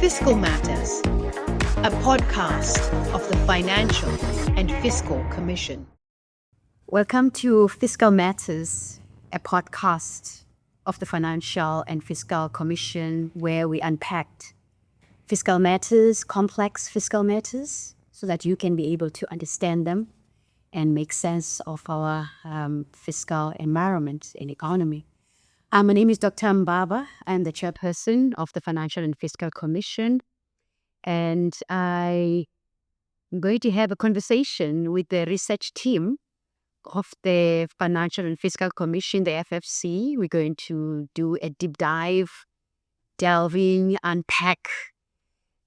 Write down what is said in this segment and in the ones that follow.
Fiscal Matters, a podcast of the Financial and Fiscal Commission. Welcome to Fiscal Matters, a podcast of the Financial and Fiscal Commission, where we unpacked fiscal matters, complex fiscal matters, so that you can be able to understand them and make sense of our fiscal environment and economy. My name is Dr. Mbava. I'm the Chairperson of the Financial and Fiscal Commission, and I'm going to have a conversation with the research team of the Financial and Fiscal Commission, the FFC. We're going to do a deep dive, delving, unpack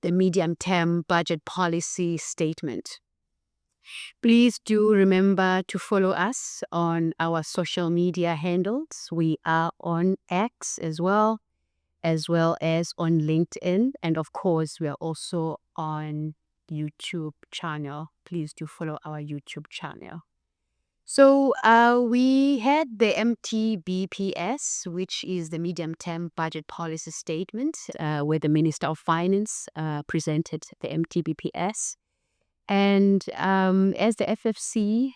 the medium-term budget policy statement. Please do remember to follow us on our social media handles. We are on X as well as on LinkedIn. And of course, we are also on YouTube channel. Please do follow our YouTube channel. So we had the MTBPS, which is the medium-term budget policy statement, where the Minister of Finance presented the MTBPS. And as the FFC,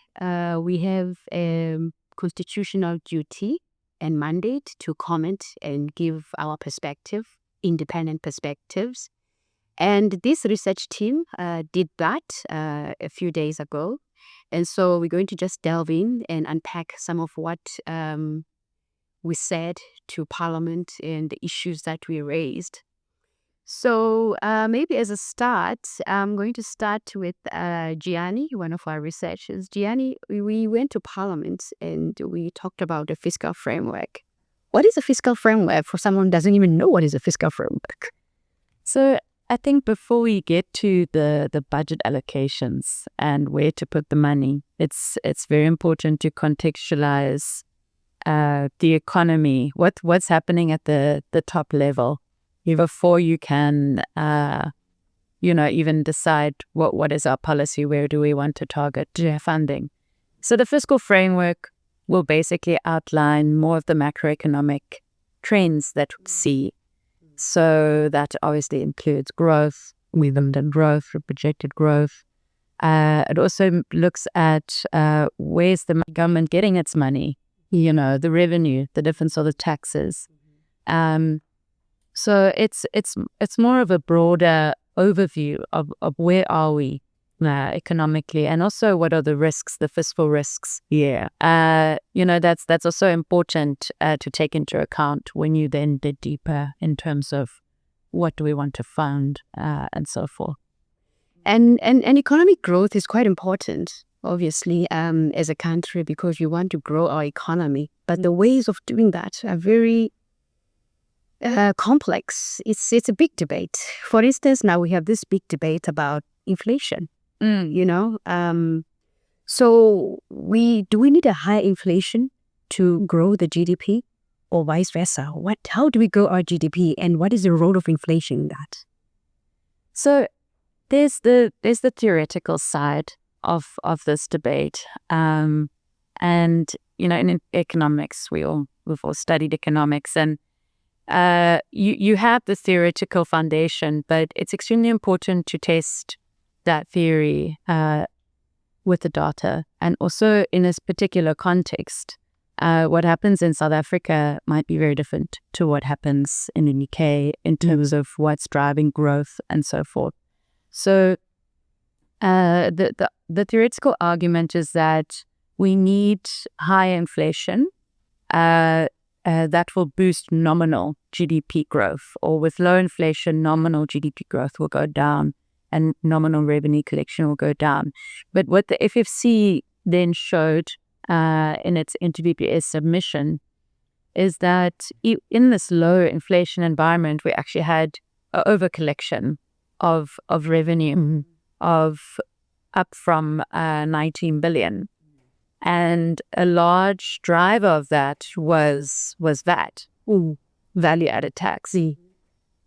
we have a constitutional duty and mandate to comment and give our perspective, independent perspectives. And this research team did that a few days ago. And so we're going to just delve in and unpack some of what we said to Parliament and the issues that we raised. So maybe as a start, I'm going to start with Gianni, one of our researchers. Gianni, we went to Parliament and we talked about the fiscal framework. What is a fiscal framework for someone who doesn't even know what is a fiscal framework? So I think before we get to the budget allocations and where to put the money, it's very important to contextualize the economy, what's happening at the top level, before you can, even decide what is our policy, where do we want to target funding. So the fiscal framework will basically outline more of the macroeconomic trends that we see. So that obviously includes growth, limited growth, projected growth. It also looks at where's the government getting its money, the revenue, the difference of the taxes. So it's more of a broader overview of where are we economically, and also what are the risks, the fiscal risks. Yeah, that's also important to take into account when you then dig deeper in terms of what do we want to fund and so forth. And economic growth is quite important, obviously, as a country, because we want to grow our economy. But the ways of doing that are very complex. It's a big debate. For instance, now we have this big debate about inflation. So do we need a high inflation to grow the GDP, or vice versa? How do we grow our GDP, and what is the role of inflation in that? So there's the theoretical side of this debate, and in economics we've all studied economics, and you have the theoretical foundation, but it's extremely important to test that theory with the data. And also in this particular context, what happens in South Africa might be very different to what happens in the UK in terms of what's driving growth and so forth. So the theoretical argument is that we need high inflation that will boost nominal GDP growth, or with low inflation, nominal GDP growth will go down and nominal revenue collection will go down. But what the FFC then showed in its MTBPS submission is that in this low inflation environment, we actually had an overcollection of revenue of up from 19 billion. And a large driver of that was VAT, value-added tax.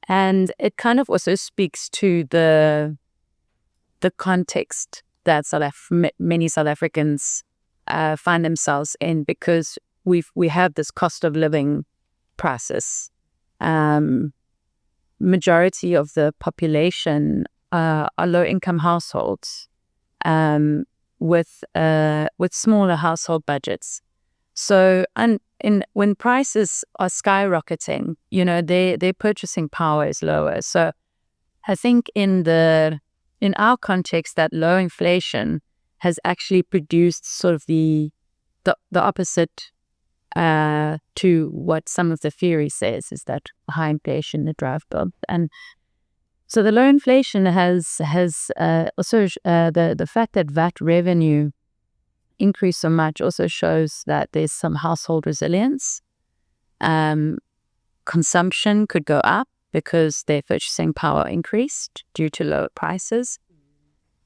And it kind of also speaks to the context that many South Africans find themselves in, because we have this cost of living crisis majority of the population are low-income households with smaller household budgets. So, when prices are skyrocketing, their purchasing power is lower. So, I think in our context, that low inflation has actually produced sort of the opposite to what some of the theory says, is that high inflation that drive growth. And so the low inflation has also the fact that VAT revenue increased so much also shows that there's some household resilience. Consumption could go up because their purchasing power increased due to lower prices.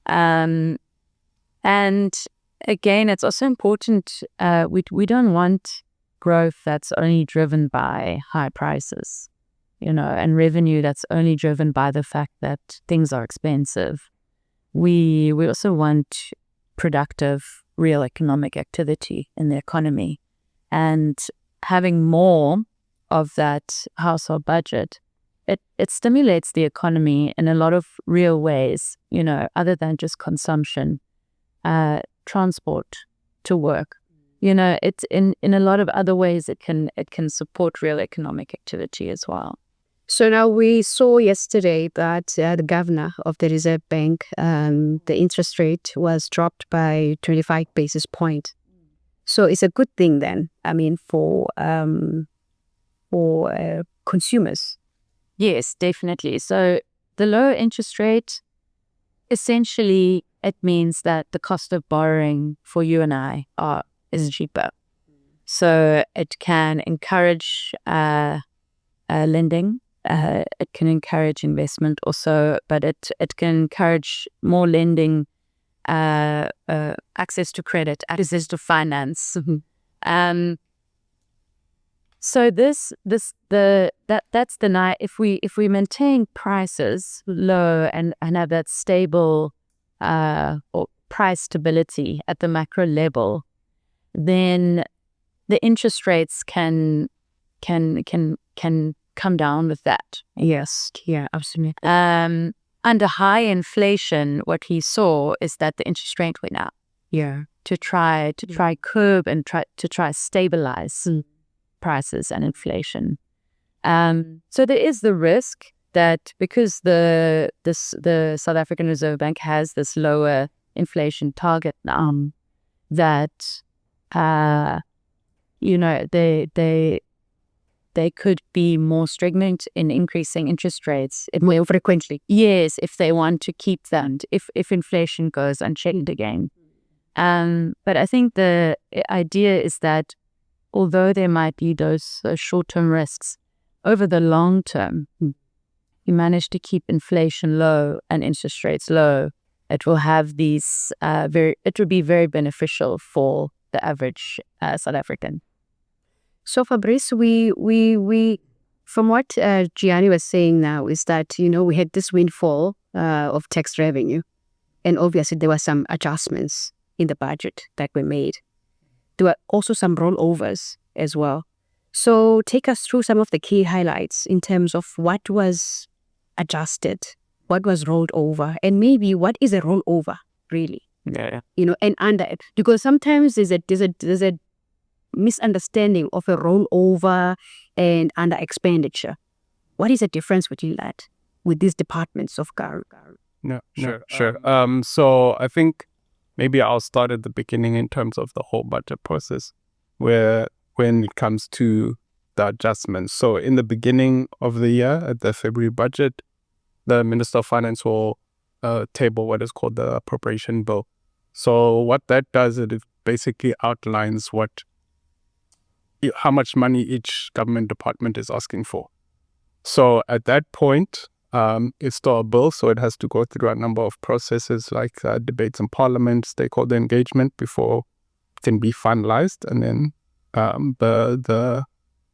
And again, it's also important, we don't want growth that's only driven by high prices, and revenue that's only driven by the fact that things are expensive. We also want productive, real economic activity in the economy. And having more of that household budget, it stimulates the economy in a lot of real ways, other than just consumption, transport to work. It's in a lot of other ways it can support real economic activity as well. So now we saw yesterday that the governor of the Reserve Bank, the interest rate was dropped by 25 basis points. So it's a good thing then, for consumers. Yes, definitely. So the lower interest rate, essentially, it means that the cost of borrowing for you and I is cheaper. So it can encourage lending. It can encourage investment also, but it can encourage more lending, access to credit, access to finance. So that's the night. If we maintain prices low and have that stable or price stability at the macro level, then the interest rates can come down with that. Yes, yeah, absolutely. Under high inflation, what he saw is that the interest rate went up. Yeah, to try curb and try stabilize prices and inflation. So there is the risk that because the South African Reserve Bank has this lower inflation target now, that they could be more stringent in increasing interest rates more frequently. Yes, if they want to keep that, if inflation goes unchecked again. But I think the idea is that although there might be those short-term risks, over the long term, you manage to keep inflation low and interest rates low, it will have these it will be very beneficial for the average South African. So Fabrice, we from what Gianni was saying now is that, we had this windfall of tax revenue, and obviously there were some adjustments in the budget that were made. There were also some rollovers as well. So take us through some of the key highlights in terms of what was adjusted, what was rolled over, and maybe what is a rollover really. Yeah. And under it, because sometimes there's a misunderstanding of a rollover and under expenditure. What is the difference between that with these departments of GAR? No, sure. So I think maybe I'll start at the beginning in terms of the whole budget process, where when it comes to the adjustments. So in the beginning of the year, at the February budget, the Minister of Finance will table what is called the appropriation bill. So what that does, it basically outlines how much money each government department is asking for. So at that point, it's still a bill, so it has to go through a number of processes like debates in Parliament, stakeholder engagement before it can be finalized, and then the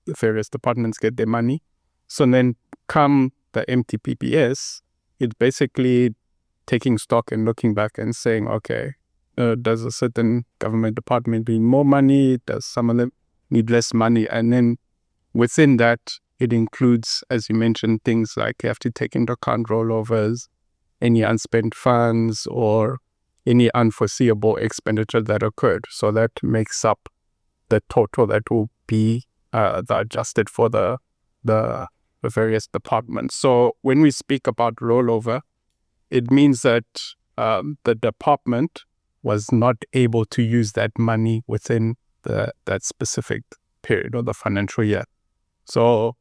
various departments get their money. So then come the MTBPS, it's basically taking stock and looking back and saying, okay, does a certain government department need more money? Does some of them need less money? And then within that, it includes, as you mentioned, things like you have to take into account rollovers, any unspent funds, or any unforeseeable expenditure that occurred. So that makes up the total that will be the adjusted for the various departments. So when we speak about rollover, it means that the department was not able to use that money within that specific period or the financial year. So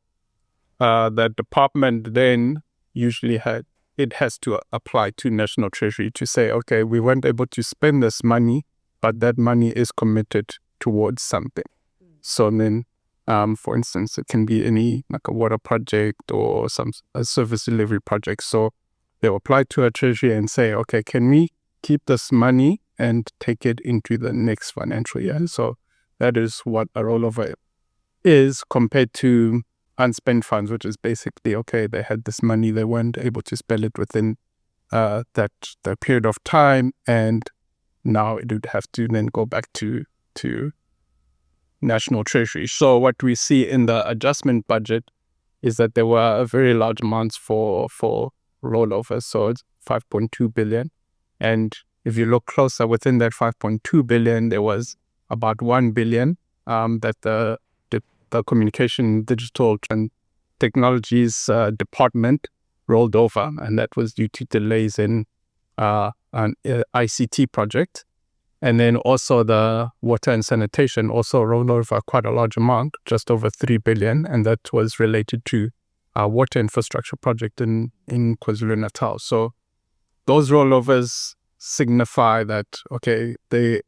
that department then usually has to apply to National Treasury to say, okay, we weren't able to spend this money, but that money is committed towards something. So then, for instance, it can be any like a water project or a service delivery project. So they'll apply to a treasury and say, okay, can we keep this money and take it into the next financial year? So that is what a rollover is compared to unspent funds, which is basically, okay, they had this money, they weren't able to spend it within that period of time, and now it would have to then go back to National Treasury. So what we see in the adjustment budget is that there were very large amounts for rollovers, so it's 5.2 billion. And if you look closer within that 5.2 billion, there was about 1 billion that the Communication, Digital and Technologies department rolled over, and that was due to delays in an ICT project. And then also the water and sanitation also rolled over quite a large amount, just over 3 billion, and that was related to a water infrastructure project in KwaZulu-Natal. So those rollovers signify that, okay, the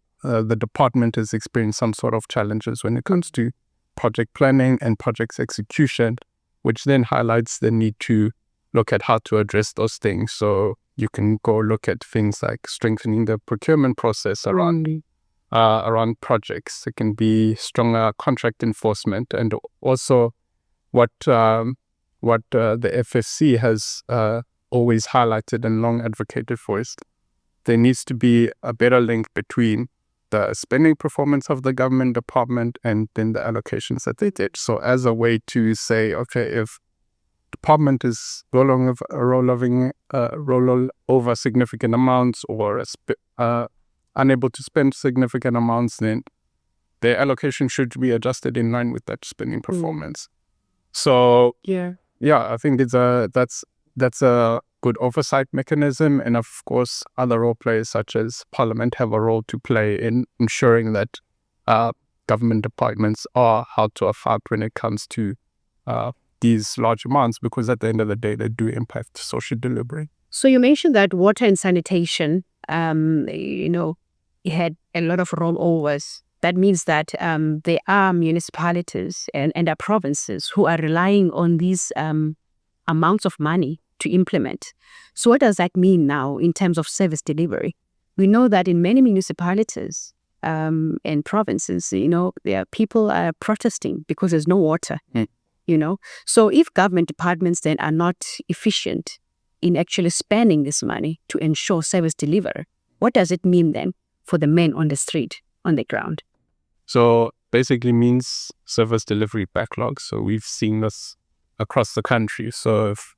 department has experienced some sort of challenges when it comes to project planning and project execution, which then highlights the need to look at how to address those things. So you can go look at things like strengthening the procurement process around projects. It can be stronger contract enforcement, and also what the FFC has always highlighted and long advocated for is there needs to be a better link between the spending performance of the government department and then the allocations that they did. So as a way to say, okay, if department is rolling over significant amounts or unable to spend significant amounts, then their allocation should be adjusted in line with that spending performance. So I think that's a good oversight mechanism, and of course other role players such as Parliament have a role to play in ensuring that government departments are held to account when it comes to these large amounts, because at the end of the day they do impact social delivery. So you mentioned that water and sanitation, it had a lot of rollovers. That means that there are municipalities and are provinces who are relying on these amounts of money to implement. So what does that mean now in terms of service delivery? We know that in many municipalities and provinces, there are people are protesting because there's no water. So if government departments then are not efficient in actually spending this money to ensure service delivery, what does it mean then for the men on the street, on the ground? So basically means service delivery backlogs. So we've seen this across the country. So if,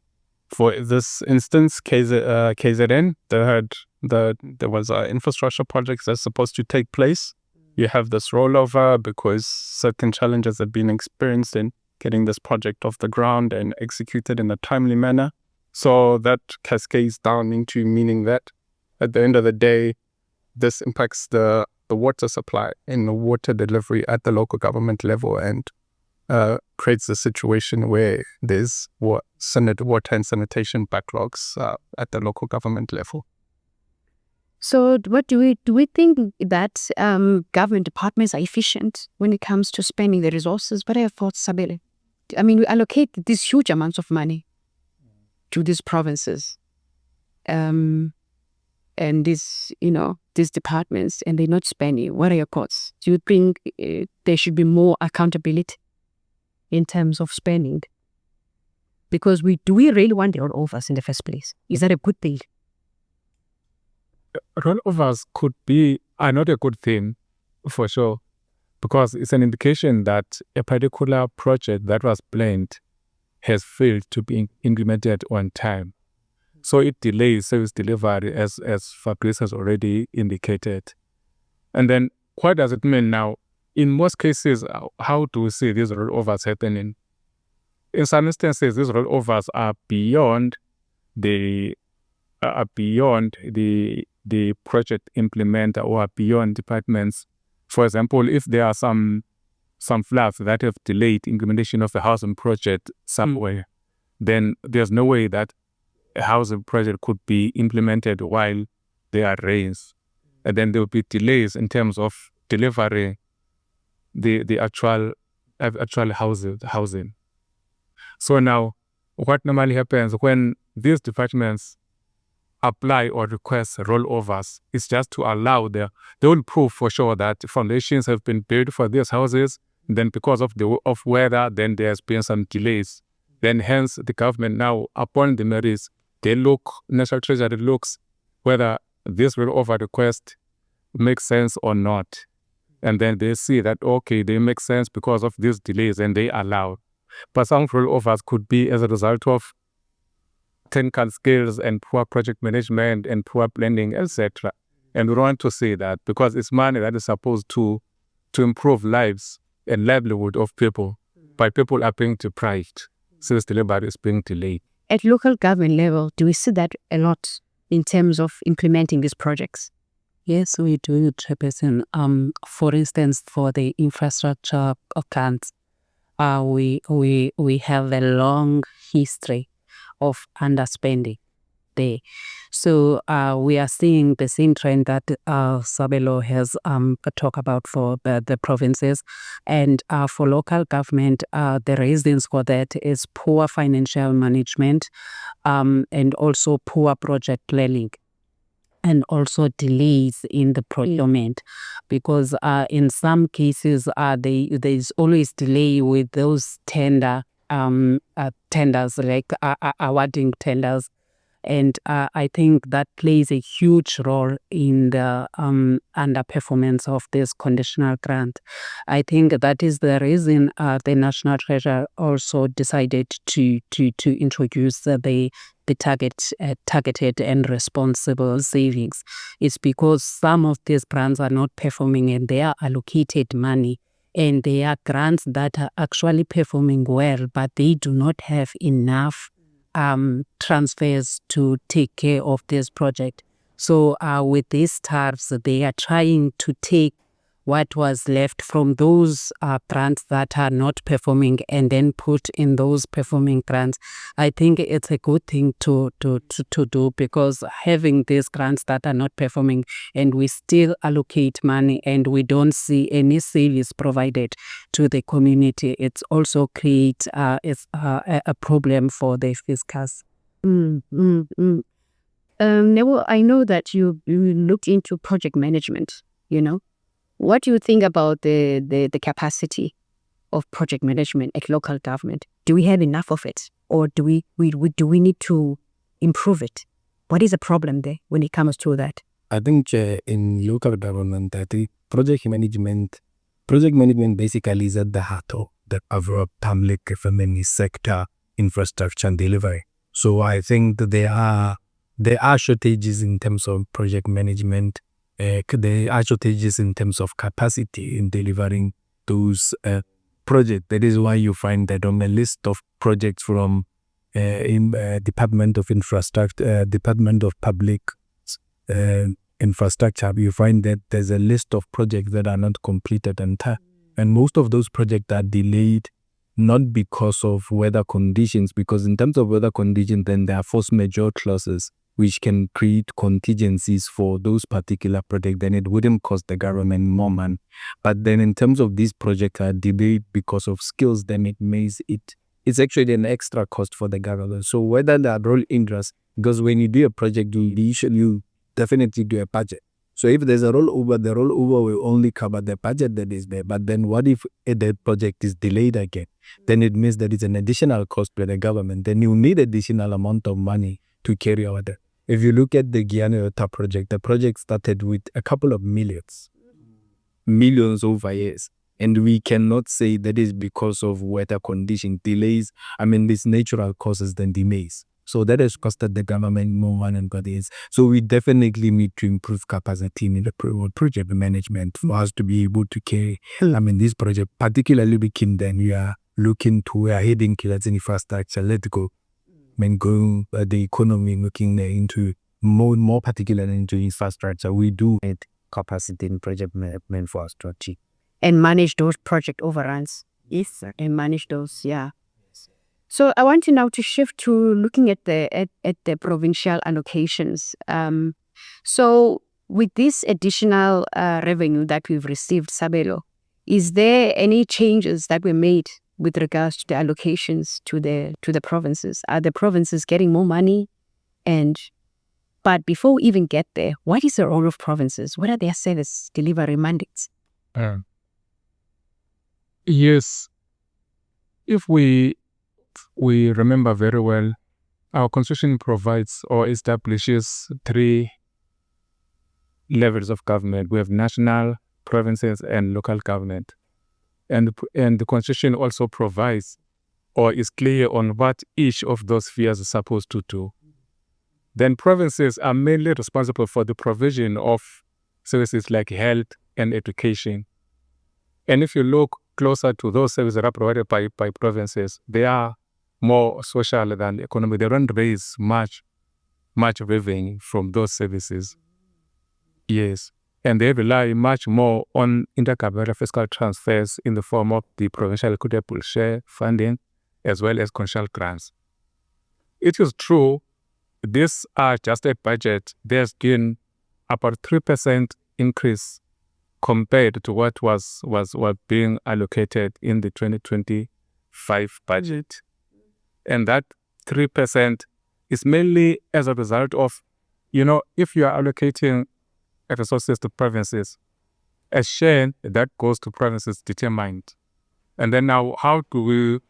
for this instance, KZN, there was infrastructure projects that's supposed to take place. You have this rollover because certain challenges have been experienced in getting this project off the ground and executed in a timely manner. So that cascades down into meaning that at the end of the day, this impacts the water supply and the water delivery at the local government level, and creates a situation where there's water and sanitation backlogs at the local government level. So what do we think that government departments are efficient when it comes to spending the resources? What are your thoughts, Sabile? I mean, we allocate these huge amounts of money to these provinces and these departments, and they're not spending. What are your thoughts? Do you think there should be more accountability in terms of spending? Because do we really want the rollovers in the first place? Is that a good thing? Rollovers are not a good thing, for sure, because it's an indication that a particular project that was planned has failed to be implemented on time. So it delays service delivery, as Fabrice has already indicated. And then what does it mean now? In most cases, how do we see these rollovers happening? In some instances, these rollovers are beyond the project implementer or beyond departments. For example, if there are some floods that have delayed implementation of a housing project somewhere, then there's no way that a housing project could be implemented while there are rains. And then there will be delays in terms of delivering the actual housing. So now, what normally happens when these departments apply or request rollovers is just to allow they will prove for sure that foundations have been built for these houses. Then because of weather, then there's been some delays. Then hence the government now, upon the merits, National Treasury looks whether this rollover request makes sense or not. And then they see that, okay, they make sense because of these delays and they allow. But some rollovers could be as a result of technical skills and poor project management and poor planning, etc. And we don't want to say that because it's money that is supposed to improve lives and livelihood of people. But people are being deprived since delivery is being delayed. At local government level, do we see that a lot in terms of implementing these projects? Yes, we do, Chairperson. For instance, for the infrastructure grants, we have a long history of underspending there. So we are seeing the same trend that Sabelo has talked about for the provinces. And for local government, the reasons for that is poor financial management and also poor project planning. And also delays in the procurement, because in some cases there's always delay with those tenders, like awarding tenders. And I think that plays a huge role in the underperformance of this conditional grant. I think that is the reason the National Treasury also decided to introduce the targeted and responsible savings. It's because some of these grants are not performing and they are allocated money. And they are grants that are actually performing well, but they do not have enough transfers to take care of this project. So with these tariffs, they are trying to take what was left from those grants that are not performing and then put in those performing grants. I think it's a good thing to do, because having these grants that are not performing and we still allocate money and we don't see any service provided to the community, it also creates a problem for the fiscus. Nebo, I know that you looked into project management, What do you think about the capacity of project management at local government? Do we have enough of it, or do we need to improve it? What is the problem there when it comes to that? I think in local government, I think project management basically is at the heart of the overall public government sector infrastructure and delivery. So I think that there are shortages in terms of project management. There are shortages in terms of capacity in delivering those projects. That is why you find that on a list of projects from Department of Infrastructure, Department of Public Infrastructure, you find that there's a list of projects that are not completed and most of those projects are delayed not because of weather conditions, because in terms of weather conditions, then there are force majeure clauses which can create contingencies for those particular projects, then it wouldn't cost the government more money. But then in terms of these projects are delayed because of skills, then it's actually an extra cost for the government. So whether the role interest, because when you do a project, you definitely do a budget. So if there's a rollover, the rollover will only cover the budget that is there. But then what if the project is delayed again? Then it means that it's an additional cost by the government. Then you need additional amount of money to carry out that. If you look at the Guyana project, the project started with a couple of millions over years. And we cannot say that is because of weather condition delays. These natural causes than delays. So that has costed the government more money than what it is. So we definitely need to improve capacity in the project management for us to be able to carry, this project, particularly begin then we are heading to that infrastructure, let's go. Go the economy looking into more particularly into infrastructure. We do need capacity in project management for our strategy. And manage those project overruns. Yes, sir. And manage those, yeah. So I want you now to shift to looking at the provincial allocations. So with this additional revenue that we've received, Sabelo, is there any changes that were made with regards to the allocations to the provinces? Are the provinces getting more money? But before we even get there, what is the role of provinces? What are their service delivery mandates? Yes. If we remember very well, our constitution provides or establishes 3 levels of government. We have national, provinces, and local government. And the constitution also provides or is clear on what each of those spheres is supposed to do. Then provinces are mainly responsible for the provision of services like health and education. And if you look closer to those services that are provided by provinces, they are more social than economic. They don't raise much revenue from those services. Yes. And they rely much more on intergovernmental fiscal transfers in the form of the provincial equitable share funding as well as constitutional grants. It is true, this adjusted budget, there's been about 3% increase compared to what was being allocated in the 2025 budget. And that 3% is mainly as a result of, if you are allocating resources to provinces, a share that goes to provinces determined. And then now, how do we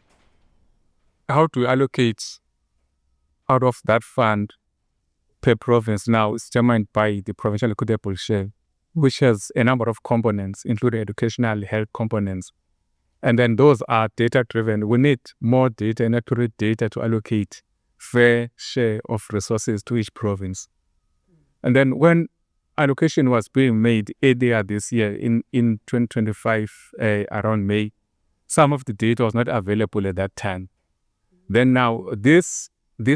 allocate out of that fund per province now is determined by the provincial equitable share, which has a number of components, including educational health components. And then those are data-driven. We need more data and accurate data to allocate fair share of resources to each province. And then when allocation was being made earlier this year in 2025, around May, some of the data was not available at that time. Then now, this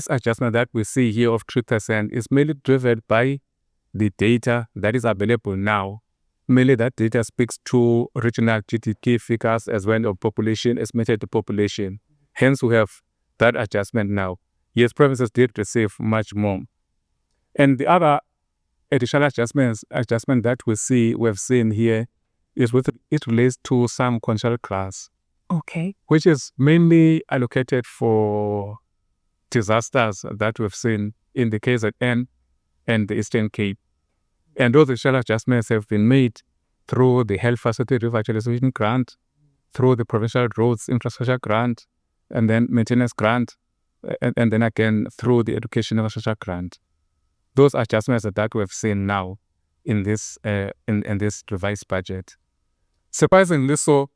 adjustment that we see here of 3% is mainly driven by the data that is available now. Mainly that data speaks to regional GDP figures as well as population, estimated population. Hence, we have that adjustment now. Yes, provinces did receive much more. And the other additional adjustment that we've seen here is it relates to some constitutional class. Okay. Which is mainly allocated for disasters that we've seen in the KZN and the Eastern Cape. And those additional adjustments have been made through the Health Facility Revitalization Grant, through the Provincial Roads Infrastructure Grant, and then Maintenance Grant, and then again through the Education Infrastructure Grant. Those adjustments that we've seen now in this revised budget. Surprisingly so,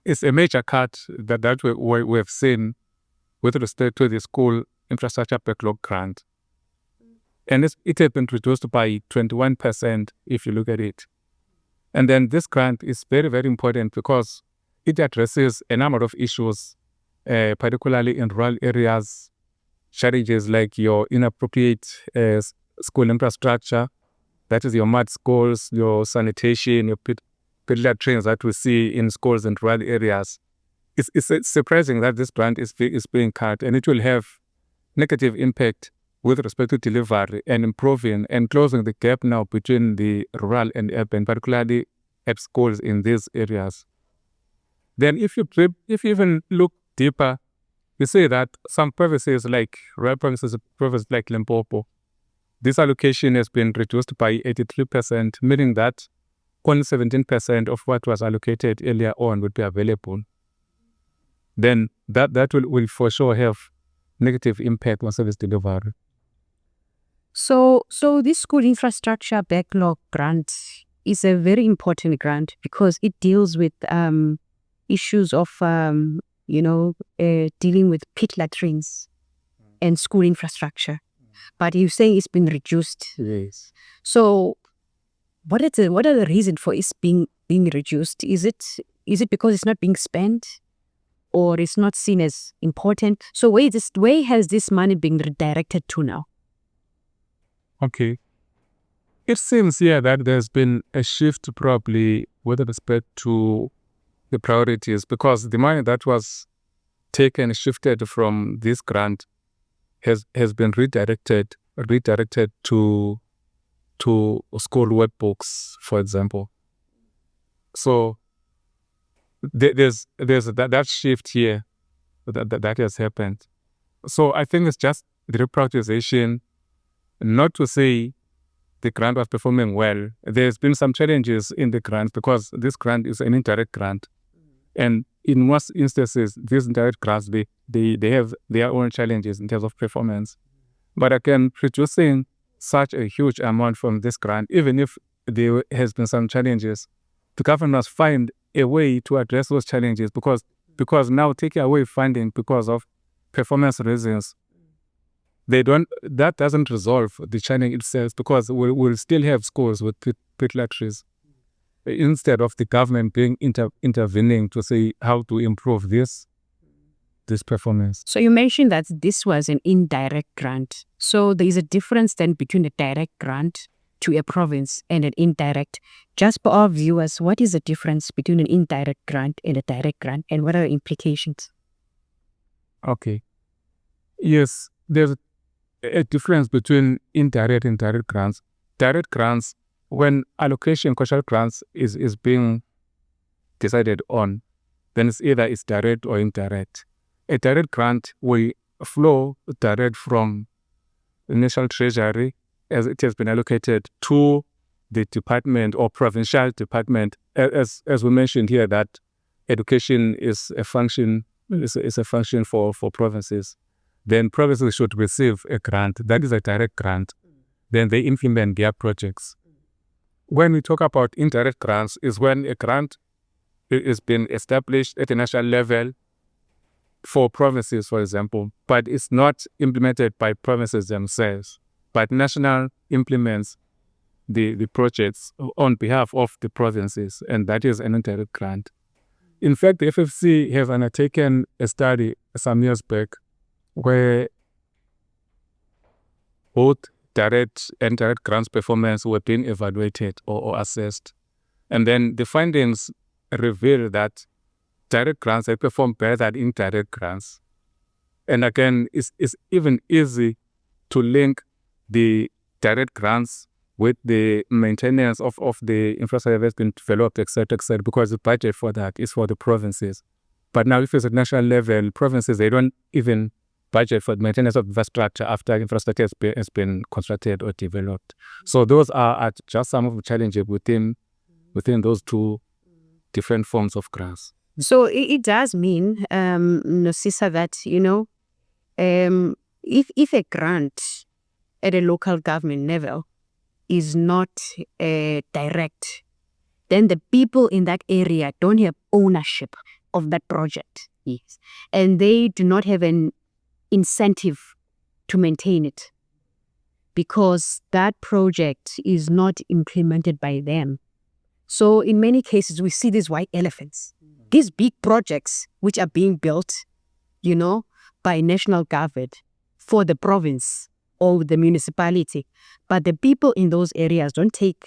it's a major cut that we've seen with respect to the school infrastructure backlog grant. And it has been reduced by 21% if you look at it. And then this grant is very, very important because it addresses a number of issues, particularly in rural areas, challenges like your inappropriate school infrastructure, that is your mud schools, your sanitation, your peddler trains that we see in schools in rural areas. It's surprising that this grant is being cut, and it will have negative impact with respect to delivery and improving and closing the gap now between the rural and urban, particularly at schools in these areas. Then if you even look deeper, you see that some provinces like rural provinces like Limpopo, this allocation has been reduced by 83%, meaning that only 17% of what was allocated earlier on would be available. Then that will for sure have negative impact on service delivery. So this school infrastructure backlog grant, is a very important grant because it deals with issues of, dealing with pit latrines and school infrastructure. But you say it's been reduced. Yes. So what are the reasons for it being reduced? Is it because it's not being spent, or it's not seen as important? So where has this money been redirected to now? Okay. It seems here that there's been a shift probably with respect to the priorities, because the money that was taken, shifted from this grant has been redirected to school workbooks, for example. So there's that shift here that has happened. So I think it's just the reprioritization, not to say the grant was performing well. There's been some challenges in the grant because this grant is an indirect grant. And in most instances, these indirect grants, they have their own challenges in terms of performance. But again, reducing such a huge amount from this grant, even if there has been some challenges, the government must find a way to address those challenges, because now taking away funding because of performance reasons, that doesn't resolve the challenge itself, because we'll still have schools with pit latrines, instead of the government being intervening to say how to improve this performance. So you mentioned that this was an indirect grant. So there is a difference then between a direct grant to a province and an indirect. Just for our viewers, what is the difference between an indirect grant and a direct grant, and what are the implications? Okay. Yes, there's a difference between indirect and direct grants. Direct grants, when allocation cultural grants is being decided on, then it's direct or indirect. A direct grant will flow direct from the National Treasury as it has been allocated to the department or provincial department. As we mentioned here, that education is a function for provinces. Then provinces should receive a grant. That is a direct grant. Then they implement their projects. When we talk about indirect grants, is when a grant is being established at the national level for provinces, for example, but it's not implemented by provinces themselves, but national implements the projects on behalf of the provinces, and that is an indirect grant. In fact, the FFC have undertaken a study some years back where both direct and indirect grants performance were being evaluated or assessed. And then the findings reveal that direct grants have performed better than indirect grants. And again, it's even easy to link the direct grants with the maintenance of the infrastructure that's been developed, etc., because the budget for that is for the provinces. But now if it's at national level, provinces, they don't even budget for the maintenance of infrastructure after infrastructure has been constructed or developed. So those are just some of the challenges within those two different forms of grants. So it does mean, Nosisa, that, if a grant at a local government level is not direct, then the people in that area don't have ownership of that project. Yes. And they do not have an incentive to maintain it because that project is not implemented by them. So in many cases, we see these white elephants, these big projects which are being built, by national government for the province or the municipality. But the people in those areas don't take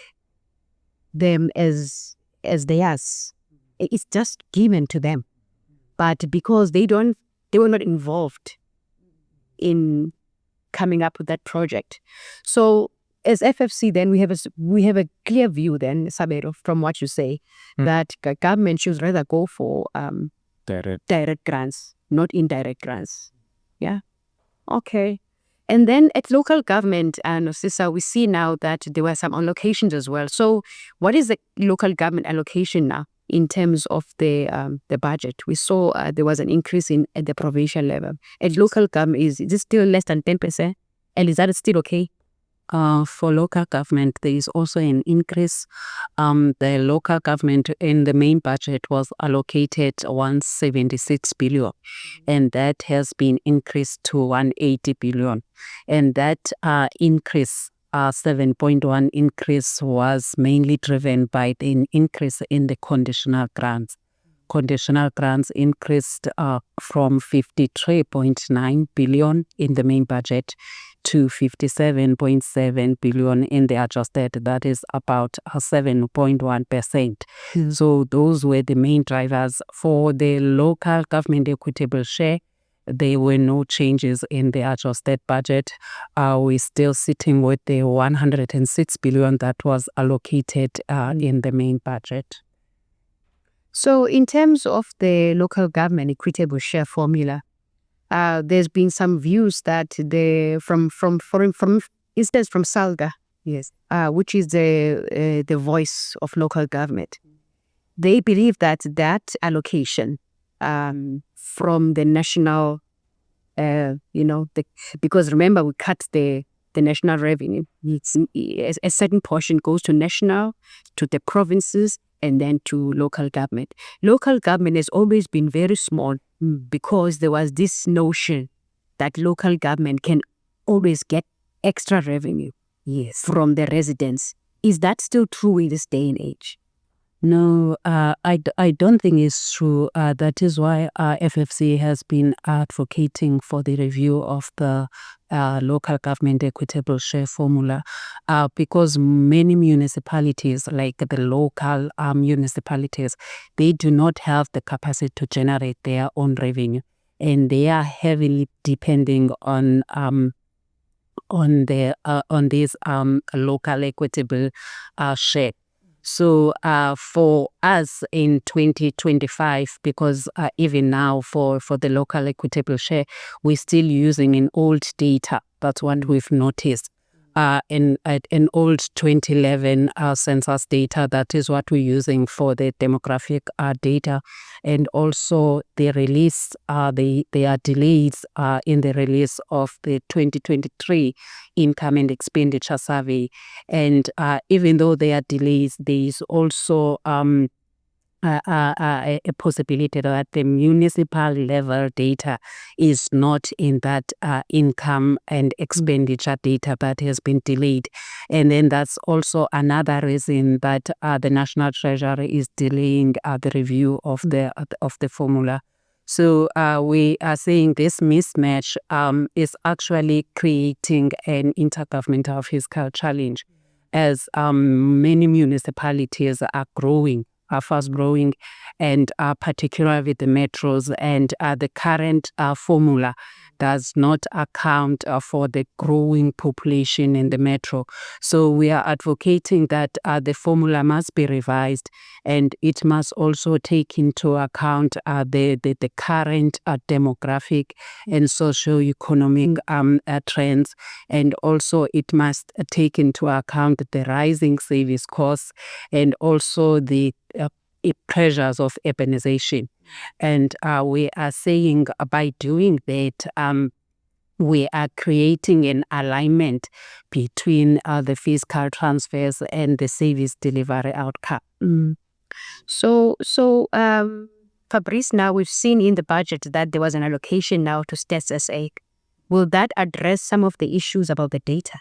them as theirs. It's just given to them. But because they were not involved in coming up with that project. So as FFC, then we have a clear view then, Sabero, from what you say, that government should rather go for direct grants, not indirect grants. Yeah. Okay. And then at local government, Nosisa, we see now that there were some allocations as well. So what is the local government allocation now in terms of the budget? We saw there was an increase at the provincial level. At local government, is it still less than 10%? And is that still okay? for local government, there is also an increase. The local government in the main budget was allocated 176 billion, and that has been increased to 180 billion. And that increase, 7.1 increase, was mainly driven by the increase in the conditional grants. Conditional grants increased from 53.9 billion in the main budget to 57.7 billion in the adjusted. That is about 7.1%. So those were the main drivers. For the local government equitable share, there were no changes in the adjusted budget. We're still sitting with the 106 billion that was allocated in the main budget. So in terms of the local government equitable share formula, there's been some views that from instance from SALGA, yes, which is the voice of local government. They believe that allocation from the national, because remember we cut the national revenue. A certain portion goes to national, to the provinces, and then to local government. Local government has always been very small because there was this notion that local government can always get extra revenue from the residents. Is that still true in this day and age? No, I don't think it's true. That is why FFC has been advocating for the review of the local government equitable share formula, because many municipalities, like the local municipalities, they do not have the capacity to generate their own revenue, and they are heavily depending on this local equitable share. So for us in 2025, because even now for the local equitable share, we're still using an old data. That's what we've noticed. In old 2011 census data, that is what we're using for the demographic data. And also the release, there are delays in the release of the 2023 income and expenditure survey. And even though there are delays, there is also a possibility that the municipal level data is not in that income and expenditure data that has been delayed. And then that's also another reason that the National Treasury is delaying the review of the formula. So we are saying this mismatch is actually creating an intergovernmental fiscal challenge, as many municipalities are growing, are fast growing, and particularly the metros, and the current formula does not account for the growing population in the metro. So we are advocating that the formula must be revised, and it must also take into account the current demographic and socio-economic trends, and also it must take into account the rising service costs and also the pressures of urbanization. And we are saying by doing that, we are creating an alignment between the fiscal transfers and the service delivery outcome. So Fabrice, now we've seen in the budget that there was an allocation now to Stats SA. Will that address some of the issues about the data?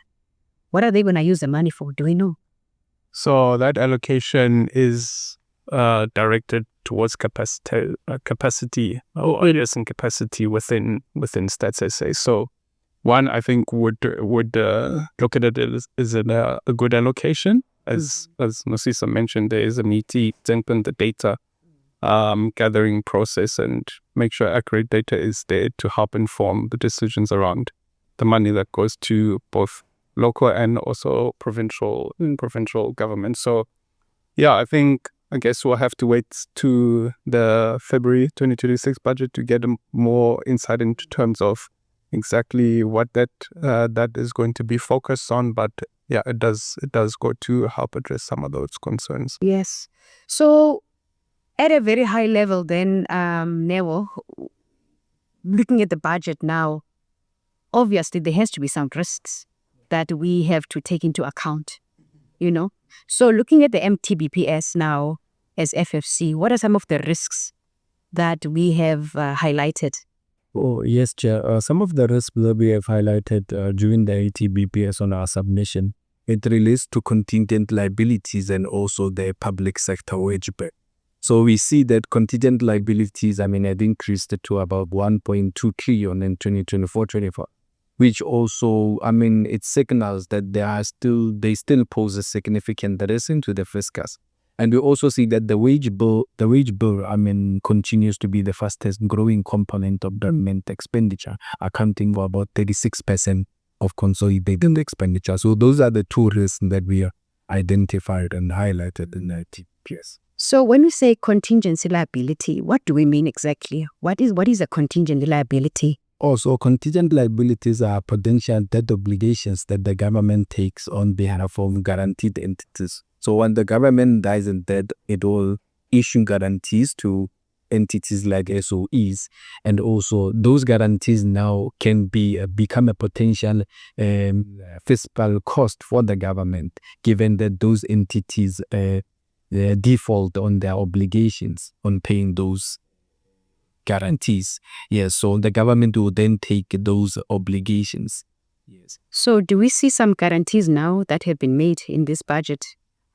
What are they going to use the money for? Do we know? So that allocation is directed towards capacity or areas and capacity within Stats SA. So one, I think would look at it as a good allocation. As Nosisa mentioned, there is a need to strengthen the data gathering process and make sure accurate data is there to help inform the decisions around the money that goes to both local and also provincial government. So yeah, I guess we'll have to wait to the February 2026 budget to get more insight into terms of exactly what that is going to be focused on. But yeah, it does go to help address some of those concerns. Yes. So at a very high level then, Newo, looking at the budget now, obviously there has to be some risks. that we have to take into account, you know? So looking at the MTBPS now as FFC, what are some of the risks that we have highlighted? Oh, yes, Chair. Some of the risks that we have highlighted during the MTBPS on our submission, it relates to contingent liabilities and also the public sector wage bill. So we see that contingent liabilities, had increased to about 1.2 trillion in 2024-25, which also, it signals that they still pose a significant risk into the fiscus. And we also see that the wage bill, continues to be the fastest growing component of government expenditure, accounting for about 36% of consolidated expenditure. So those are the two risks that we are identified and highlighted in the TPS. So when we say contingency liability, what do we mean exactly? What is a contingent liability? Also, contingent liabilities are potential debt obligations that the government takes on behalf of guaranteed entities. So when the government dies in debt, it will issue guarantees to entities like SOEs, and also those guarantees now can become a potential fiscal cost for the government, given that those entities default on their obligations on paying those guarantees. Yes, so the government will then take those obligations. Yes. So do we see some guarantees now that have been made in this budget?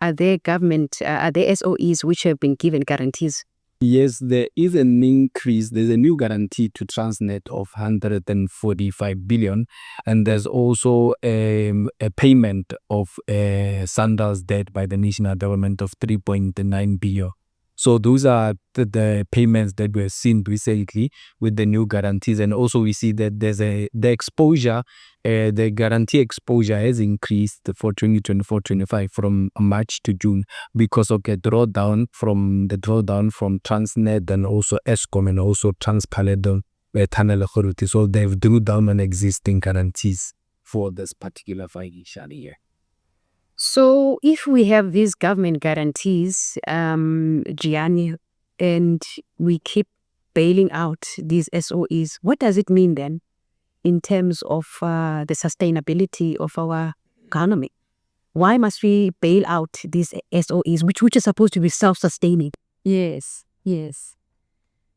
Are there SOEs which have been given guarantees? Yes, there is an increase. There's a new guarantee to Transnet of 145 billion. And there's also a payment of Sandals debt by the national government of 3.9 billion. So those are the payments that we've seen recently with the new guarantees. And also we see that there's the exposure, the guarantee exposure has increased for 2024-25 from March to June because of a drawdown from Transnet and also Eskom and also Transpaledon Tunnel Authority. So they've drew down on existing guarantees for this particular financial year. So if we have these government guarantees, Gianni, and we keep bailing out these SOEs, what does it mean then in terms of the sustainability of our economy? Why must we bail out these SOEs, which are supposed to be self-sustaining? Yes.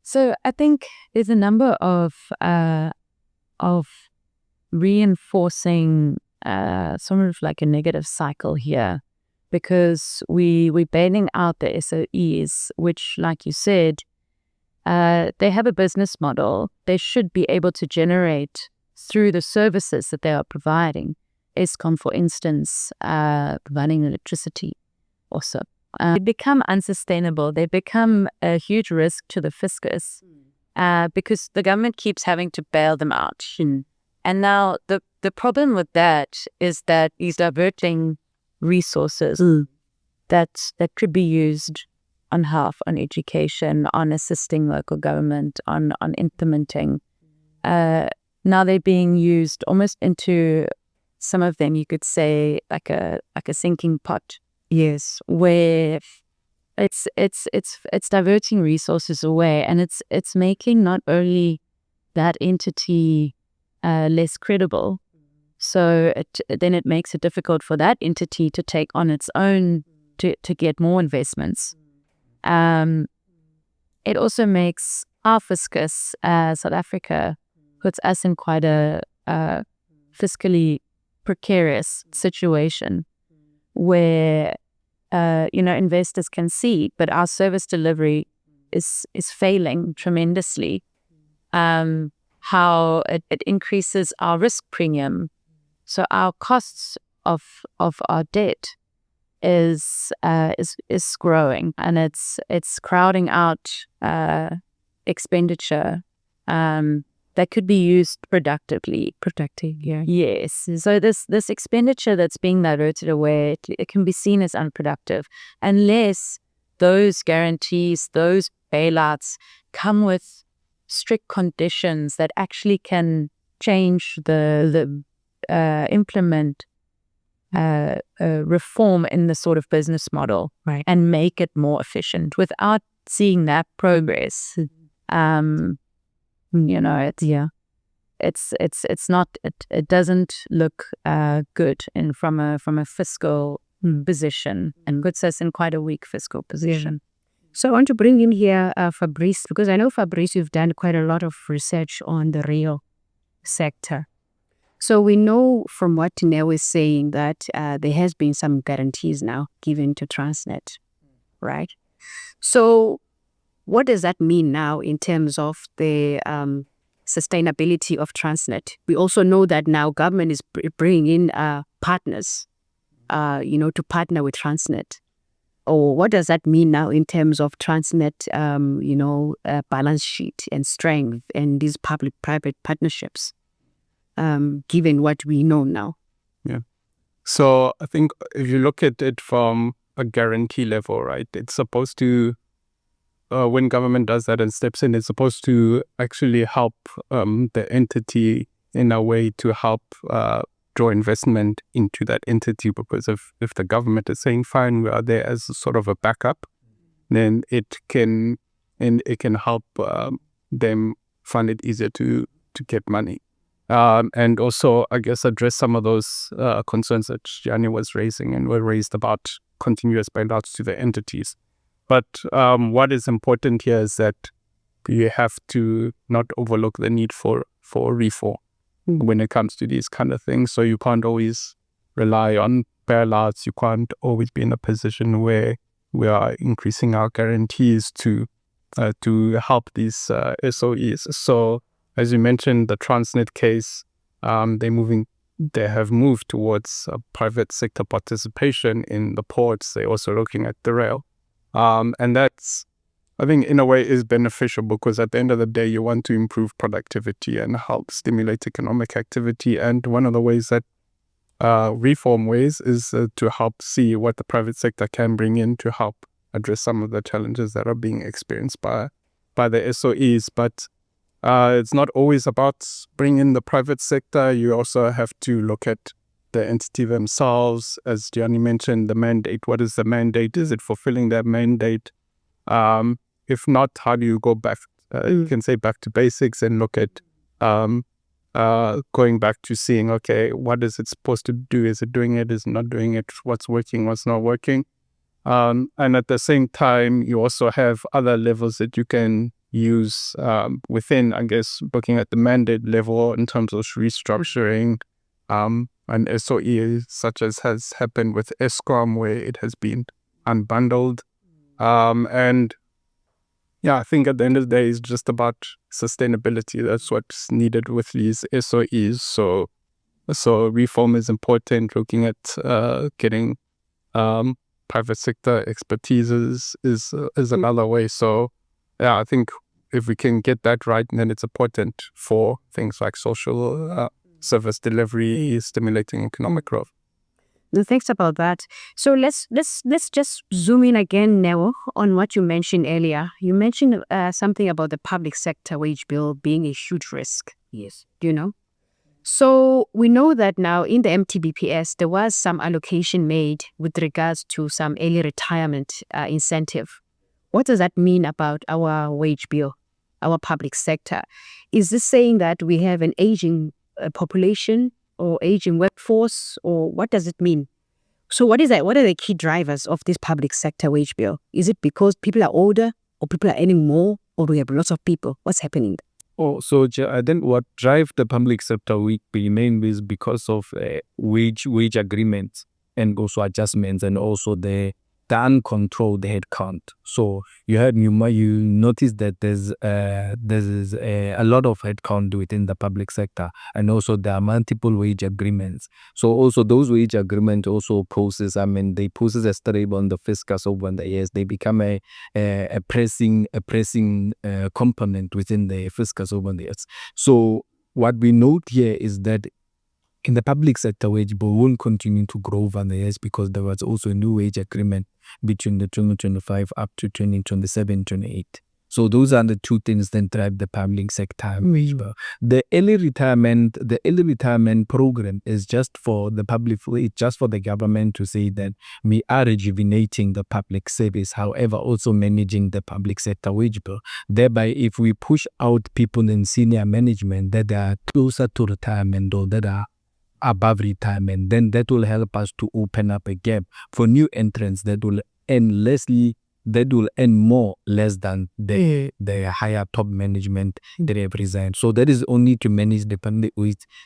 So I think there's a number of reinforcing sort of like a negative cycle here, because we're bailing out the SOEs, which, like you said, they have a business model. They should be able to generate through the services that they are providing. Eskom, for instance, providing electricity also. They become unsustainable. They become a huge risk to the fiscus because the government keeps having to bail them out. And now the problem with that is that he's diverting resources that could be used on health, on education, on assisting local government, on implementing. Now they're being used almost into, some of them you could say, like a sinking pot. Yes, where it's diverting resources away, and it's making not only that entity less credible, so then it makes it difficult for that entity to take on its own to get more investments. It also makes our fiscus, South Africa, puts us in quite a fiscally precarious situation where investors can see, but our service delivery is failing tremendously. How it increases our risk premium, so our costs of our debt is growing, and it's crowding out expenditure that could be used productively. Yeah. Yes. So this expenditure that's being diverted away, it can be seen as unproductive unless those guarantees, those bailouts come with strict conditions that actually can change implement reform in the sort of business model, right, and make it more efficient. Without seeing that progress, it's not it doesn't look good from a fiscal position, and puts us in quite a weak fiscal position. So I want to bring in here Fabrice, because I know, Fabrice, you've done quite a lot of research on the real sector. So we know from what Neo is saying that there has been some guarantees now given to Transnet, right? So what does that mean now in terms of the sustainability of Transnet? We also know that now government is bringing in partners, to partner with Transnet. Or what does that mean now in terms of Transnet, balance sheet and strength and these public-private partnerships, given what we know now? Yeah. So I think if you look at it from a guarantee level, right, it's supposed to, when government does that and steps in, it's supposed to actually help the entity in a way to help draw investment into that entity, because if the government is saying, fine, we are there as a sort of a backup, then it can help them find it easier to get money. And also, I guess, address some of those concerns that Gianni was raising and were raised about continuous bailouts to the entities. But what is important here is that you have to not overlook the need for reform when it comes to these kind of things. So you can't always rely on bailouts. You can't always be in a position where we are increasing our guarantees to help these SOEs. So as you mentioned, the Transnet case, they have moved towards private sector participation in the ports. They're also looking at the rail. And that's, I think, in a way is beneficial, because at the end of the day, you want to improve productivity and help stimulate economic activity. And one of the ways that reform ways is to help see what the private sector can bring in to help address some of the challenges that are being experienced by the SOEs. But it's not always about bringing in the private sector. You also have to look at the entity themselves. As Gianni mentioned, the mandate. What is the mandate? Is it fulfilling that mandate? If not, how do you go back? You can say back to basics and look at going back to seeing, okay, what is it supposed to do? Is it doing it? Is it not doing it? What's working? What's not working? And at the same time, you also have other levels that you can use within, I guess, looking at the mandate level in terms of restructuring an SOE, such as has happened with Eskom, where it has been unbundled. And yeah, I think at the end of the day, it's just about sustainability. That's what's needed with these SOEs. So reform is important. Looking at getting private sector expertise is another way. So yeah, I think if we can get that right, then it's important for things like social service delivery, stimulating economic growth. No, thanks about that. So let's just zoom in again, Neo, on what you mentioned earlier. You mentioned something about the public sector wage bill being a huge risk. Yes. Do you know? So we know that now in the MTBPS, there was some allocation made with regards to some early retirement incentive. What does that mean about our wage bill, our public sector? Is this saying that we have an aging population or aging workforce, or what does it mean? So what is that? What are the key drivers of this public sector wage bill? Is it because people are older, or people are earning more, or we have lots of people? What's happening? Oh, so I think what drive the public sector wage bill mainly is because of wage agreements and also adjustments, and also the uncontrolled headcount. So you notice that there's a lot of headcount within the public sector, and also there are multiple wage agreements. So also those wage agreements also poses a strain on the fiscus over the years. They become a pressing component within the fiscus over the years. So what we note here is that in the public sector, wage bill will continue to grow over the years, because there was also a new wage agreement between the 2025 up to 2027-28. So those are the two things that drive the public sector wage bill. The early retirement program is just for the public, it's just for the government to say that we are rejuvenating the public service, however, also managing the public sector wage bill. Thereby, if we push out people in senior management that are closer to retirement or that are above retirement, then that will help us to open up a gap for new entrants that will earn more less than the higher top management that have resigned. So that is only to manage the public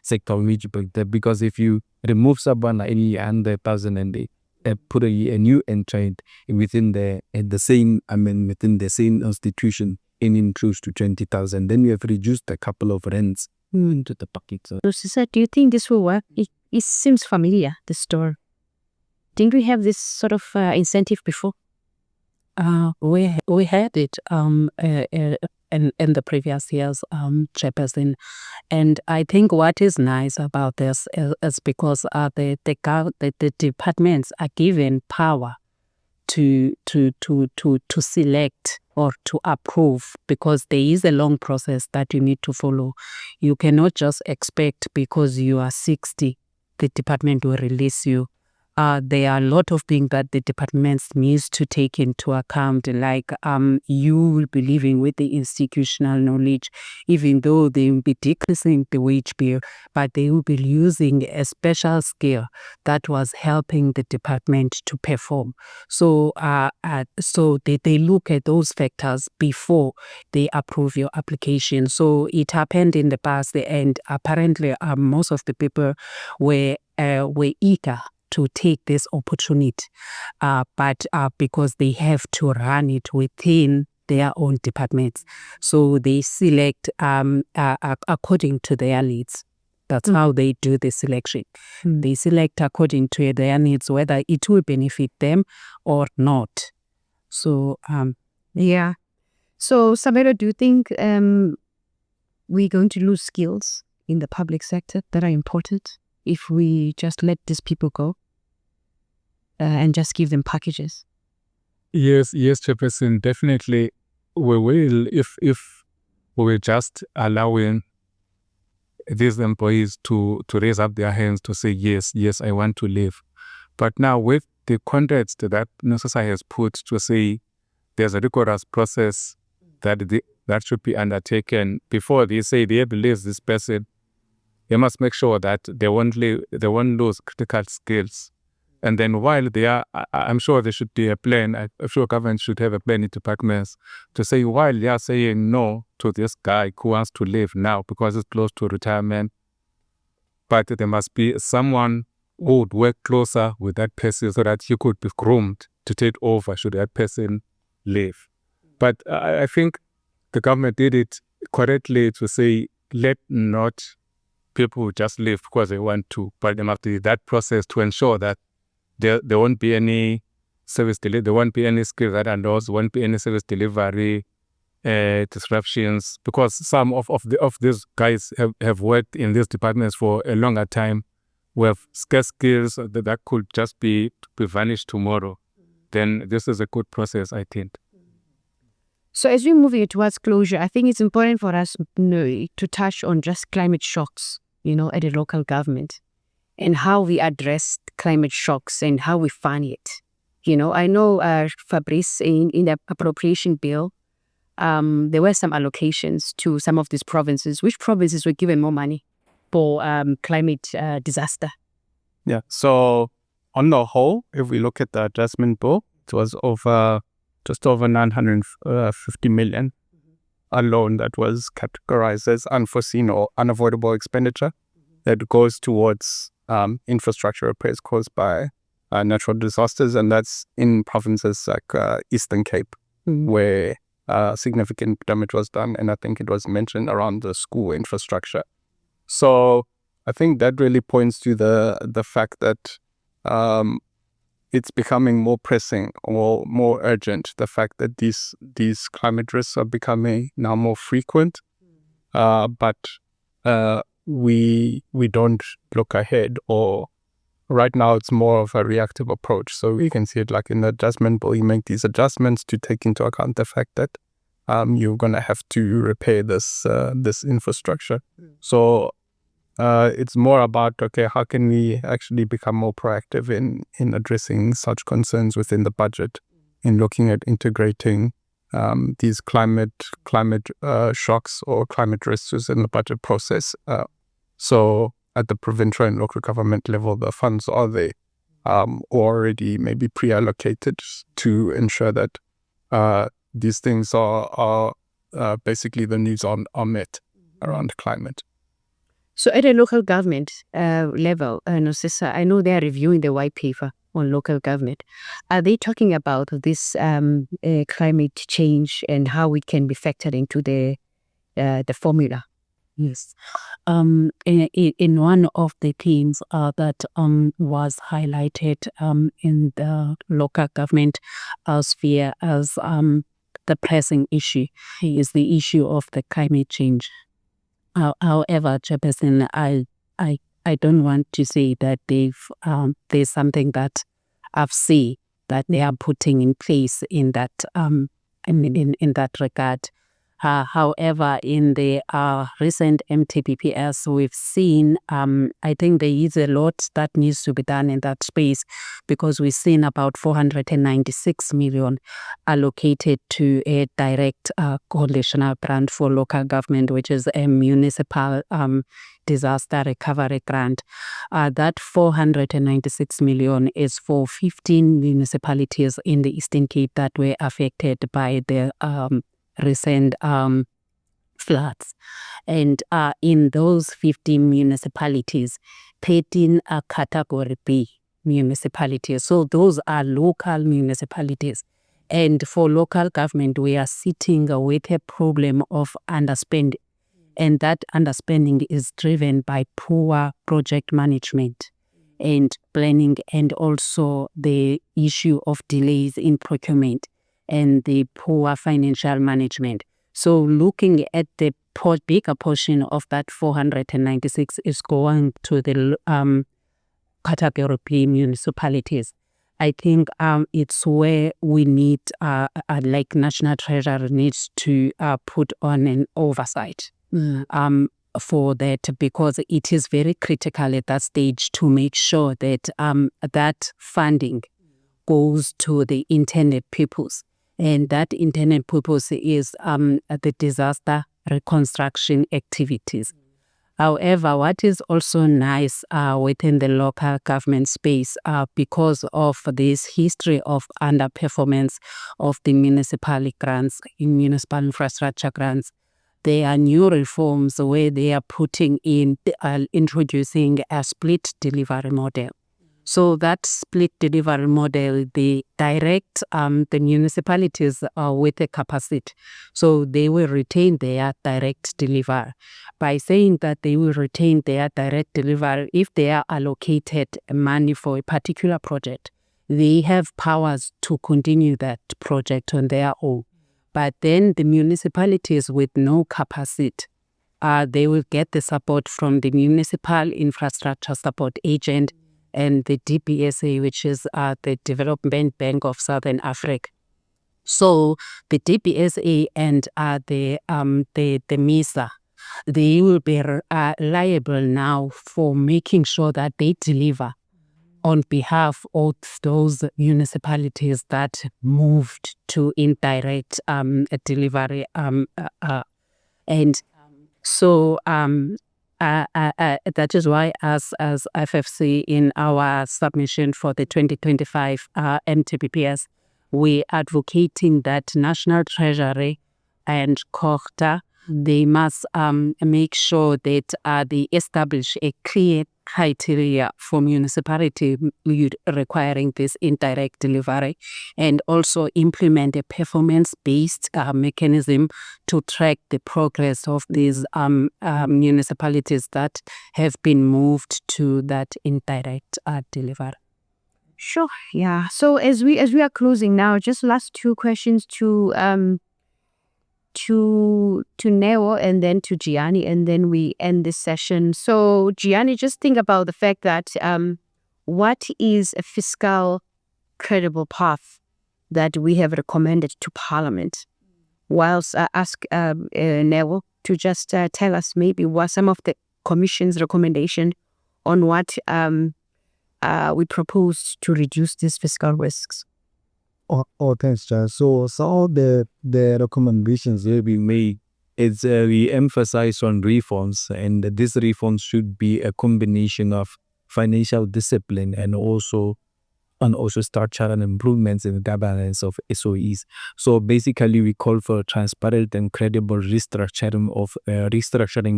sector wage bill. Because if you remove someone like 100,000 and they put a new entrant within the same institution in close to 20,000, then you have reduced a couple of rents into the pocket. So, Sisa, do you think this will work? It seems familiar, the story. Didn't we have this sort of incentive before? We had it in the previous years, Chairperson, and I think what is nice about this is because the departments are given power to select or to approve, because there is a long process that you need to follow. You cannot just expect because you are 60, the department will release you. There are a lot of things that the departments needs to take into account, like you will be living with the institutional knowledge, even though they will be decreasing the wage bill, but they will be using a special skill that was helping the department to perform. So they look at those factors before they approve your application. So it happened in the past, and apparently most of the people were eager to take this opportunity, but because they have to run it within their own departments, so they select according to their needs. That's how they do the selection. They select according to their needs, whether it will benefit them or not. So yeah. So Sabelo, do you think we're going to lose skills in the public sector that are important if we just let these people go and just give them packages? Yes, Chairperson, definitely we will, if we will just allowing these employees to raise up their hands to say, yes, I want to leave. But now with the context that NSSI has put to say there's a rigorous process that should be undertaken before they say they release this person, they must make sure that they won't lose critical skills. And then while they are, I'm sure there should be a plan. I'm sure government should have a plan in departments to say, while they are saying no to this guy who wants to leave now because it's close to retirement, but there must be someone who would work closer with that person so that he could be groomed to take over should that person leave. But I think the government did it correctly to say, let not people just leave because they want to, but there must be that process to ensure that there won't be any service delivery, there won't be any skills that are lost, there won't be any service delivery disruptions, because some of these guys have worked in these departments for a longer time. We have scarce skills that could just be vanished tomorrow. Then this is a good process, I think. So as we move towards closure, I think it's important for us to touch on just climate shocks, at a local government, and how we address climate shocks and how we fund it. I know, Fabrice, in the appropriation bill, there were some allocations to some of these provinces. Which provinces were given more money for climate disaster? Yeah, so on the whole, if we look at the adjustment bill, it was just over 950 million alone that was categorized as unforeseen or unavoidable expenditure that goes towards infrastructure repairs caused by natural disasters, and that's in provinces like Eastern Cape, where significant damage was done, and I think it was mentioned around the school infrastructure. So I think that really points to the fact that it's becoming more pressing or more urgent, the fact that these climate risks are becoming now more frequent, but we don't look ahead, or right now it's more of a reactive approach. So we can see it like in the adjustment bill, you make these adjustments to take into account the fact that you're going to have to repair this infrastructure. So it's more about, okay, how can we actually become more proactive in addressing such concerns within the budget, in looking at integrating these climate shocks or climate risks in the budget process. So at the provincial and local government level, the funds are there, already maybe pre-allocated to ensure that these things are basically the needs are met around climate. So at a local government level, Nosisa, I know they are reviewing the white paper on local government. Are they talking about this climate change and how it can be factored into the formula? Yes. In one of the themes that was highlighted in the local government sphere as the pressing issue is the issue of the climate change. However, Chairperson, I don't want to say that there's something that I've seen that they are putting in place in that in that regard. However, in the recent MTBPS, we've seen, I think there is a lot that needs to be done in that space, because we've seen about 496 million allocated to a direct coalitional grant for local government, which is a municipal disaster recovery grant. That 496 million is for 15 municipalities in the Eastern Cape that were affected by the recent floods. And in those 15 municipalities, 13 are Category B municipalities. So those are local municipalities. And for local government, we are sitting with a problem of underspending. And that underspending is driven by poor project management and planning, and also the issue of delays in procurement and the poor financial management. So looking at the bigger portion of that 496 is going to the Category B municipalities. I think it's where we need, like National Treasury needs to put on an oversight for that, because it is very critical at that stage to make sure that that funding goes to the intended purpose. And that intended purpose is the disaster reconstruction activities. However, what is also nice within the local government space, because of this history of underperformance of the municipal grants, municipal infrastructure grants, there are new reforms where they are putting in, introducing a split delivery model. So that split delivery model, they direct the municipalities with a capacity. So they will retain their direct delivery. By saying that they will retain their direct delivery, if they are allocated money for a particular project, they have powers to continue that project on their own. But then the municipalities with no capacity, they will get the support from the Municipal Infrastructure Support Agent and the DPSA, which is the Development Bank of Southern Africa. So the DPSA and the MISA, they will be liable now for making sure that they deliver on behalf of those municipalities that moved to indirect delivery. And so that is why as FFC, in our submission for the 2025 MTBPS, we advocating that National Treasury and COGTA, they must make sure that they establish a clear criteria for municipality requiring this indirect delivery, and also implement a performance-based mechanism to track the progress of these municipalities that have been moved to that indirect delivery. Sure. Yeah. So as we are closing now, just last two questions to Neo and then to Gianni, and then we end this session. So Gianni, just think about the fact that what is a fiscal credible path that we have recommended to Parliament whilst I ask Neville to just tell us maybe what some of the Commission's recommendation on what we propose to reduce these fiscal risks. Thanks, Charles. So some of the recommendations that we made is we emphasize on reforms, and these reforms should be a combination of financial discipline and also structural improvements in the governance of SOEs. So basically, we call for transparent and credible restructuring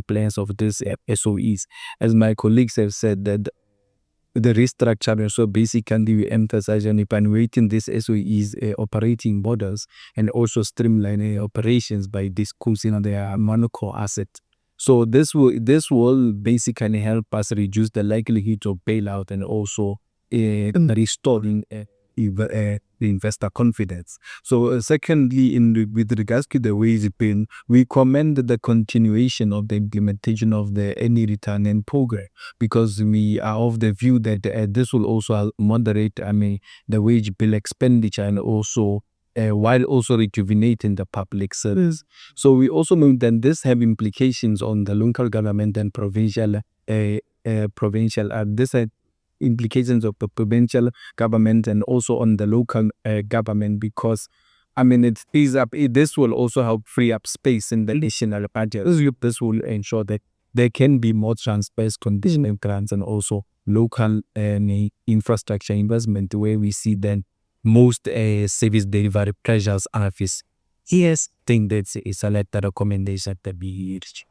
plans of these SOEs. As my colleagues have said, that the restructuring, so basically we emphasize on evaluating these SOEs operating models and also streamlining operations by disclosing their non-core assets. So this will basically help us reduce the likelihood of bailout and also restoring the investor confidence. So secondly, with regards to the wage bill, we commend the continuation of the implementation of the any return and program, because we are of the view that this will also moderate the wage bill expenditure and also while also rejuvenating the public service. So we also know that this have implications on the local government and provincial this had implications of the provincial government and also on the local government, because it frees up. This will also help free up space in the national budget. This will ensure that there can be more transparent conditional grants and also local infrastructure investment, where we see then most service delivery pressures are faced. Yes, I think that's a letter recommendation to be reached.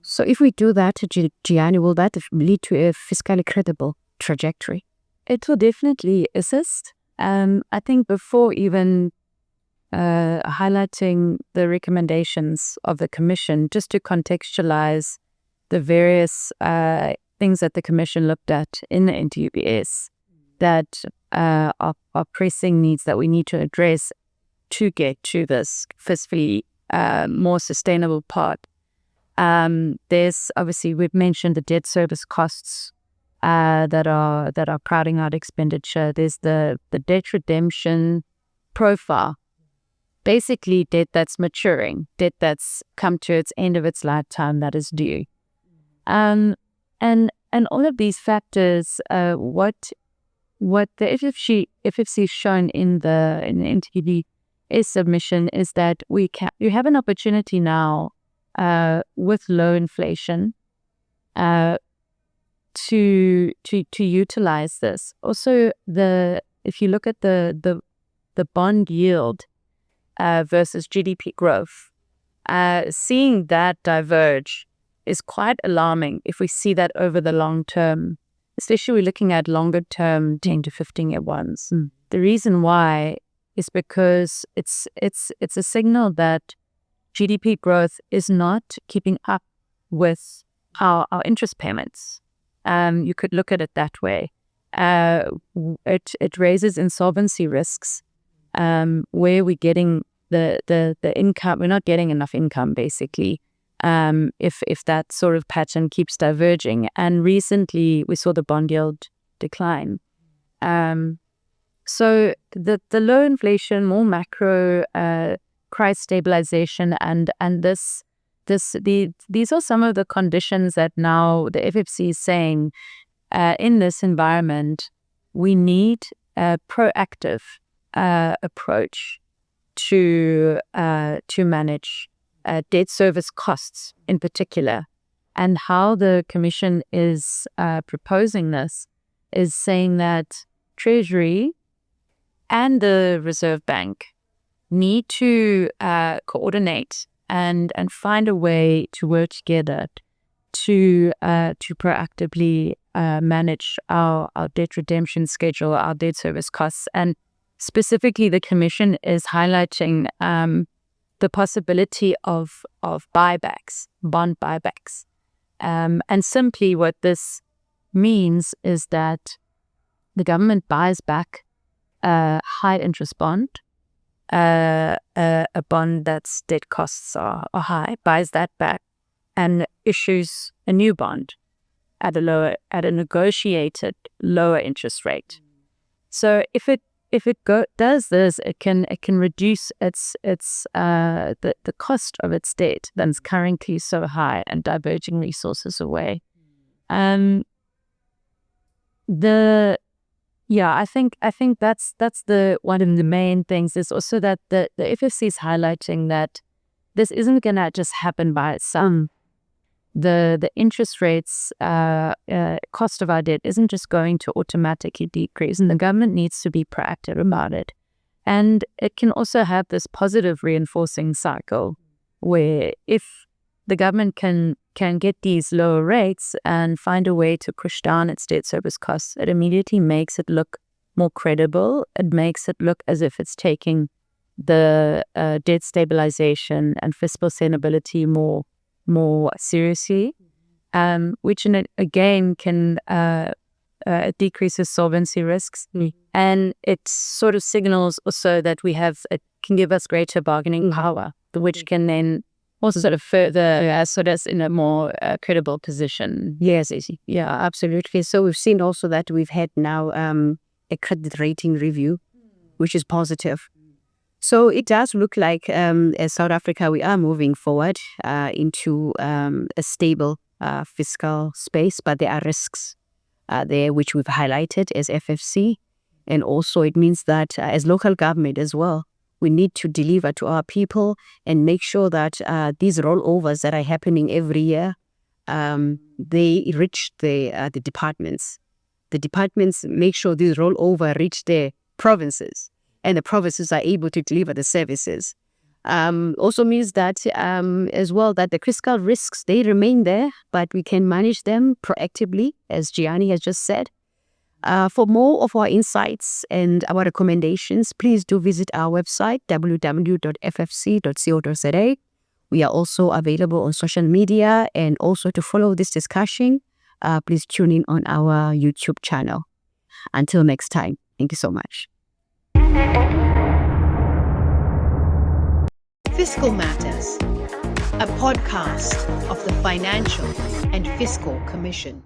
So if we do that, Gianni, will that lead to a fiscally credible trajectory? It will definitely assist. I think before even highlighting the recommendations of the Commission, just to contextualize the various things that the Commission looked at in the MTBPS that are pressing needs that we need to address to get to this fiscally more sustainable part. There's obviously, we've mentioned the debt service costs that are crowding out expenditure. There's the debt redemption profile, basically debt that's maturing, debt that's come to its end of its lifetime that is due, and all of these factors. What the FFC shown in the MTBPS submission is that you have an opportunity now with low inflation to utilize this. Also, if you look at the bond yield versus GDP growth, seeing that diverge is quite alarming if we see that over the long term, especially we're looking at longer term 10 to 15 year ones. The reason why is because it's a signal that GDP growth is not keeping up with our interest payments. You could look at it that way. It raises insolvency risks, where we're getting the income, we're not getting enough income basically, if that sort of pattern keeps diverging. And recently we saw the bond yield decline. So the low inflation, more macro price stabilization, and these are some of the conditions that now the FFC is saying in this environment we need a proactive approach to manage debt service costs in particular. And how the Commission is proposing this is saying that Treasury and the Reserve Bank need to coordinate and find a way to work together to proactively manage our debt redemption schedule, our debt service costs. And specifically, the Commission is highlighting the possibility of buybacks, bond buybacks. And simply what this means is that the government buys back a high interest bond, a bond that's debt costs are high, buys that back and issues a new bond at a negotiated lower interest rate. So if if it does this, it can reduce the cost of its debt that's currently so high and diverging resources away. I think that's the one of the main things is also that the FFC is highlighting that this isn't gonna just happen by itself. The interest rates cost of our debt isn't just going to automatically decrease, and the government needs to be proactive about it. And it can also have this positive reinforcing cycle where if the government can get these lower rates and find a way to push down its debt service costs, it immediately makes it look more credible. It makes it look as if it's taking the debt stabilization and fiscal sustainability more seriously, which again can decreases solvency risks. And it sort of signals also that it can give us greater bargaining power, which can then also sort of further sort us in a more credible position. Yes, yeah, absolutely. So we've seen also that we've had now a credit rating review, which is positive. So it does look like as South Africa, we are moving forward into a stable fiscal space, but there are risks there which we've highlighted as FFC. And also it means that as local government as well, we need to deliver to our people and make sure that these rollovers that are happening every year, they reach the departments. The departments make sure these rollover reach their provinces, and the provinces are able to deliver the services. Also means that as well that the fiscal risks, they remain there, but we can manage them proactively, as Gianni has just said. For more of our insights and our recommendations, please do visit our website, www.ffc.co.za. We are also available on social media, and also to follow this discussion, please tune in on our YouTube channel. Until next time, thank you so much. Fiscal Matters, a podcast of the Financial and Fiscal Commission.